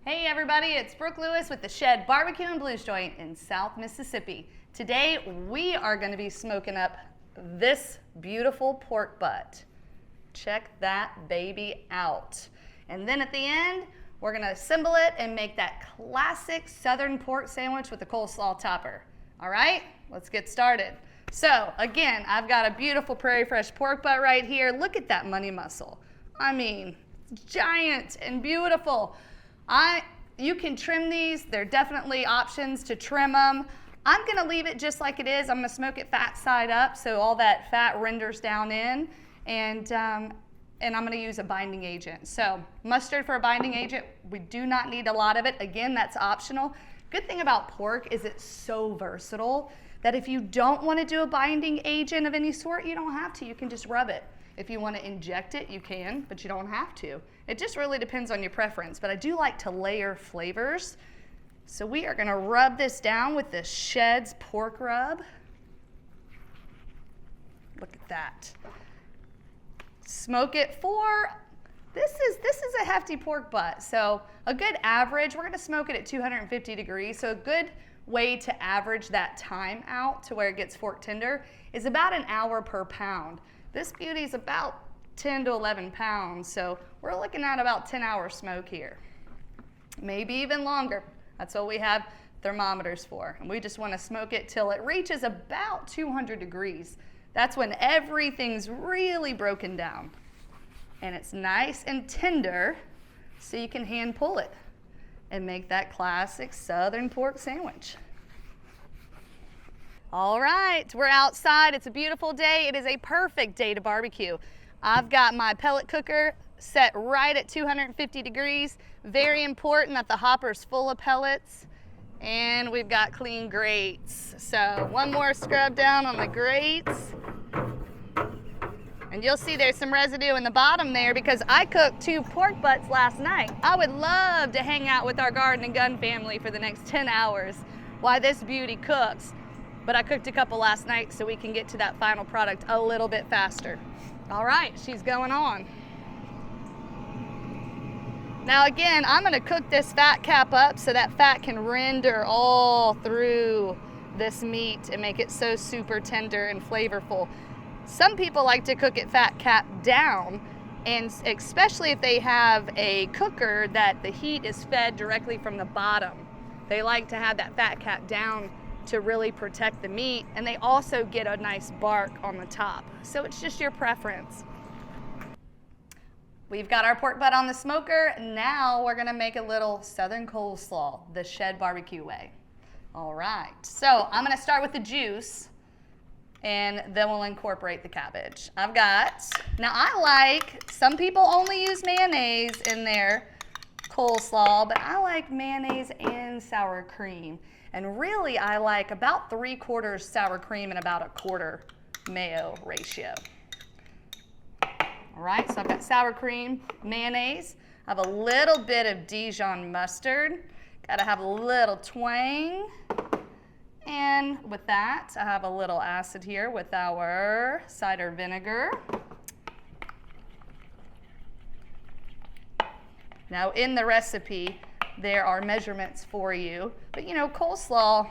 Hey everybody, it's Brooke Lewis with the Shed Barbecue and Blues Joint in South Mississippi. Today we are going to be smoking up this beautiful pork butt. Check that baby out. And then at the end, we're going to assemble it and make that classic southern pork sandwich with the coleslaw topper. All right, let's get started. So again, I've got a beautiful Prairie Fresh pork butt right here. Look at that money muscle. I mean, giant and beautiful. You can trim these. There are definitely options to trim them. I'm going to leave it just like it is. I'm going to smoke it fat side up so all that fat renders down in, and I'm going to use a binding agent. So mustard for a binding agent, we do not need a lot of it. Again, that's optional. Good thing about pork is it's so versatile that if you don't want to do a binding agent of any sort, you don't have to. You can just rub it. If you want to inject it, you can, but you don't have to. It just really depends on your preference, but I do like to layer flavors. So we are going to rub this down with the Shed's pork rub. Look at that. Smoke it for, this is a hefty pork butt. So a good average, we're going to smoke it at 250 degrees. So a good way to average that time out to where it gets fork tender is about an hour per pound. This beauty is about 10 to 11 pounds, so we're looking at about 10-hour smoke here. Maybe even longer. That's what we have thermometers for. And we just want to smoke it till it reaches about 200 degrees. That's when everything's really broken down. And it's nice and tender, so you can hand pull it and make that classic southern pork sandwich. All right, we're outside. It's a beautiful day. It is a perfect day to barbecue. I've got my pellet cooker set right at 250 degrees. Very important that the hopper's full of pellets. And we've got clean grates. So one more scrub down on the grates. And you'll see there's some residue in the bottom there because I cooked 2 pork butts last night. I would love to hang out with our garden and gun family for the next 10 hours while this beauty cooks. But I cooked a couple last night so we can get to that final product a little bit faster. All right, she's going on. Now again, I'm gonna cook this fat cap up so that fat can render all through this meat and make it so super tender and flavorful. Some people like to cook it fat cap down, and especially if they have a cooker that the heat is fed directly from the bottom. They like to have that fat cap down to really protect the meat, and they also get a nice bark on the top. So it's just your preference. We've got our pork butt on the smoker. Now we're gonna make a little southern coleslaw, the Shed barbecue way. All right, so I'm gonna start with the juice, and then we'll incorporate the cabbage. Some people only use mayonnaise in their coleslaw, but I like mayonnaise and sour cream. And really, I like about 3/4 sour cream and about 1/4 mayo ratio. All right, so I've got sour cream, mayonnaise. I have a little bit of Dijon mustard. Gotta have a little twang. And with that, I have a little acid here with our cider vinegar. Now in the recipe, there are measurements for you, but you know, coleslaw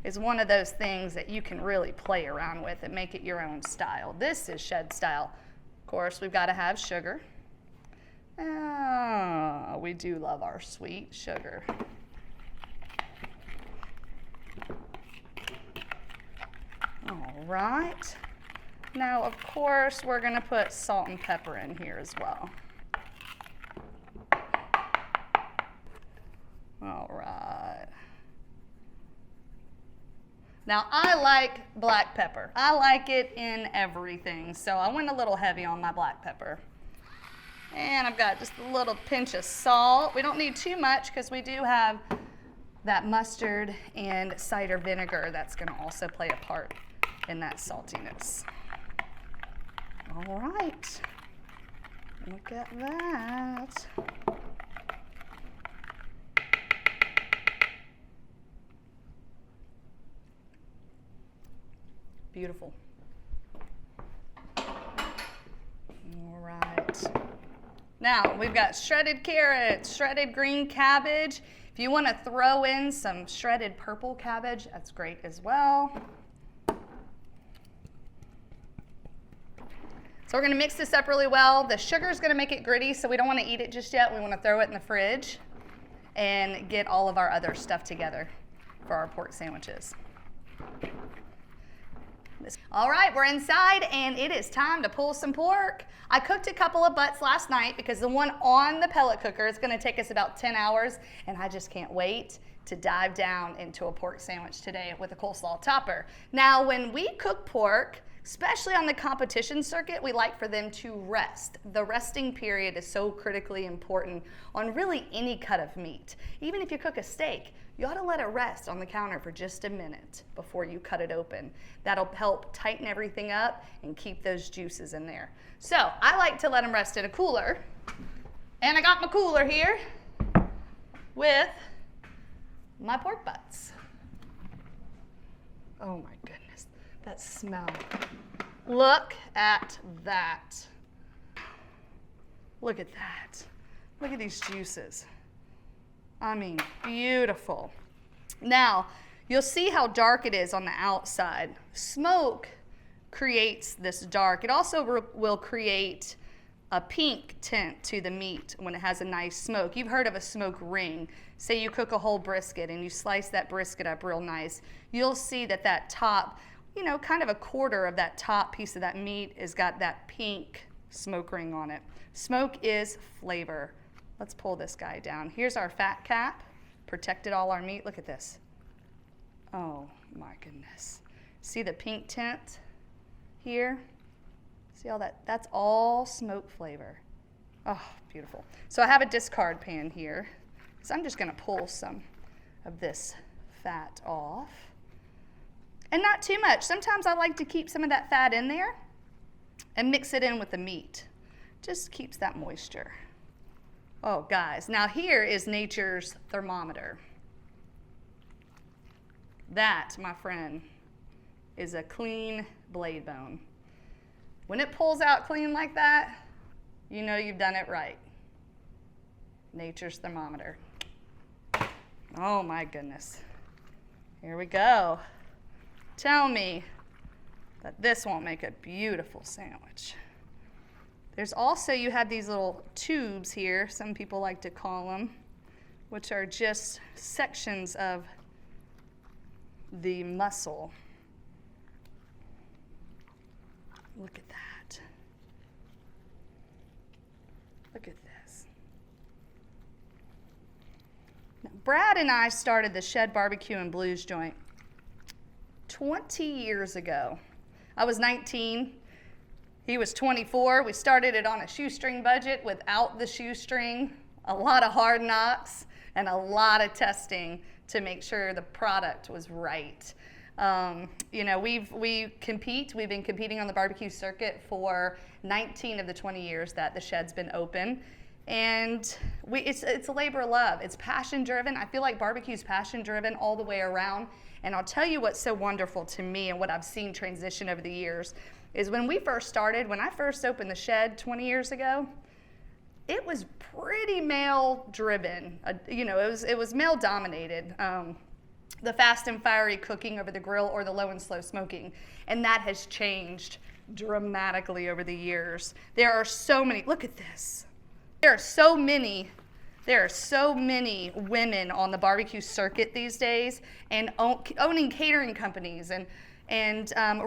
is one of those things that you can really play around with and make it your own style. This is Shed style. Of course, we've got to have sugar. We do love our sweet sugar. All right. Now, of course, we're going to put salt and pepper in here as well. All right. Now I like black pepper. I like it in everything, so I went a little heavy on my black pepper. And I've got just a little pinch of salt. We don't need too much because we do have that mustard and cider vinegar that's going to also play a part in that saltiness. All right. Look at that. Beautiful. All right. Now Now, we've got shredded carrots, shredded green cabbage. If you want to throw in some shredded purple cabbage, that's great as well. So we're going to mix this up really well. The sugar is going to make it gritty, so we don't want to eat it just yet. We want to throw it in the fridge and get all of our other stuff together for our pork sandwiches. All right, we're inside and it is time to pull some pork. I cooked a couple of butts last night because the one on the pellet cooker is going to take us about 10 hours, and I just can't wait to dive down into a pork sandwich today with a coleslaw topper. Now, when we cook pork, especially on the competition circuit, we like for them to rest. The resting period is so critically important on really any cut of meat. Even if you cook a steak, you ought to let it rest on the counter for just a minute before you cut it open. That'll help tighten everything up and keep those juices in there. So I like to let them rest in a cooler. And I got my cooler here with my pork butts. Oh my goodness, that smell. Look at that. Look at that. Look at these juices. I mean, beautiful. Now, you'll see how dark it is on the outside. Smoke creates this dark. It also will create a pink tint to the meat when it has a nice smoke. You've heard of a smoke ring. Say you cook a whole brisket and you slice that brisket up real nice. You'll see that that top, you know, kind of a quarter of that top piece of that meat has got that pink smoke ring on it. Smoke is flavor. Let's pull this guy down. Here's our fat cap, protected all our meat. Look at this. Oh my goodness. See the pink tint here? See all that? That's all smoke flavor. Oh, beautiful. So I have a discard pan here. So I'm just gonna pull some of this fat off. And not too much. Sometimes I like to keep some of that fat in there and mix it in with the meat. Just keeps that moisture. Oh, guys, now here is nature's thermometer. That, my friend, is a clean blade bone. When it pulls out clean like that, you know you've done it right. Nature's thermometer. Oh my goodness. Here we go. Tell me that this won't make a beautiful sandwich. There's also, you have these little tubes here, some people like to call them, which are just sections of the muscle. Look at that. Look at this. Now, Brad and I started the Shed Barbecue and Blues joint 20 years ago. I was 19. He was 24. We started it on a shoestring budget without the shoestring, a lot of hard knocks, and a lot of testing to make sure the product was right. You know, we compete. We've been competing on the barbecue circuit for 19 of the 20 years that the Shed's been open. And it's a labor of love. It's passion driven. I feel like barbecue's passion driven all the way around. And I'll tell you what's so wonderful to me and what I've seen transition over the years is when we first started, when I first opened the Shed 20 years ago, it was pretty male driven. You know, it was male dominated. The fast and fiery cooking over the grill or the low and slow smoking. And that has changed dramatically over the years. There are so many, look at this. There are so many women on the barbecue circuit these days and owning catering companies and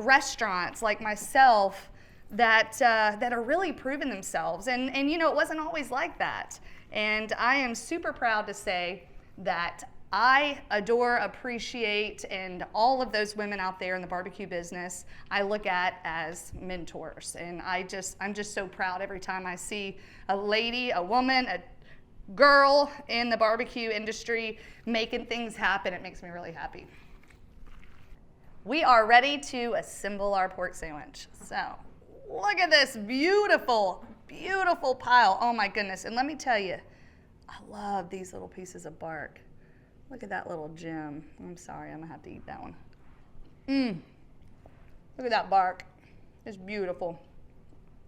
restaurants like myself that are really proving themselves. And you know, it wasn't always like that. And I am super proud to say that I adore, appreciate, and all of those women out there in the barbecue business I look at as mentors. And I'm just so proud every time I see a lady, a woman, a girl in the barbecue industry making things happen. It makes me really happy. We are ready to assemble our pork sandwich. So look at this beautiful, beautiful pile. Oh my goodness. And let me tell you, I love these little pieces of bark. Look at that little gem. I'm sorry, I'm gonna have to eat that one. Look at that bark. It's beautiful.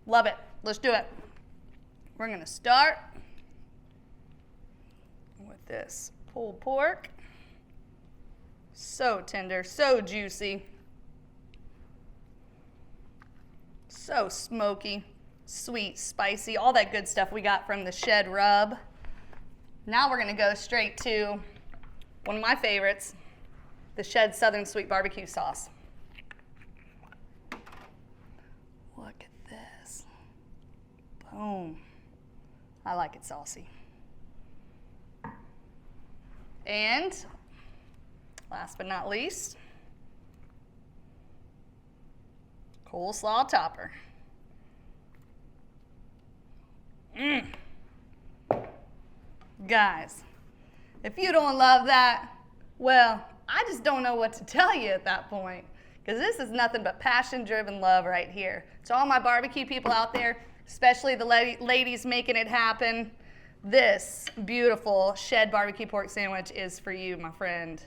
Love it. Let's do it. We're gonna start with this pulled pork. So tender, so juicy, so smoky, sweet, spicy, all that good stuff we got from the shed rub. Now we're gonna go straight to one of my favorites, the shed Southern Sweet Barbecue Sauce. Look at this. Boom. I like it saucy. And last but not least, coleslaw topper. Guys, if you don't love that, well, I just don't know what to tell you at that point, because this is nothing but passion-driven love right here. To all my barbecue people out there, especially the ladies making it happen, this beautiful shed barbecue pork sandwich is for you, my friend.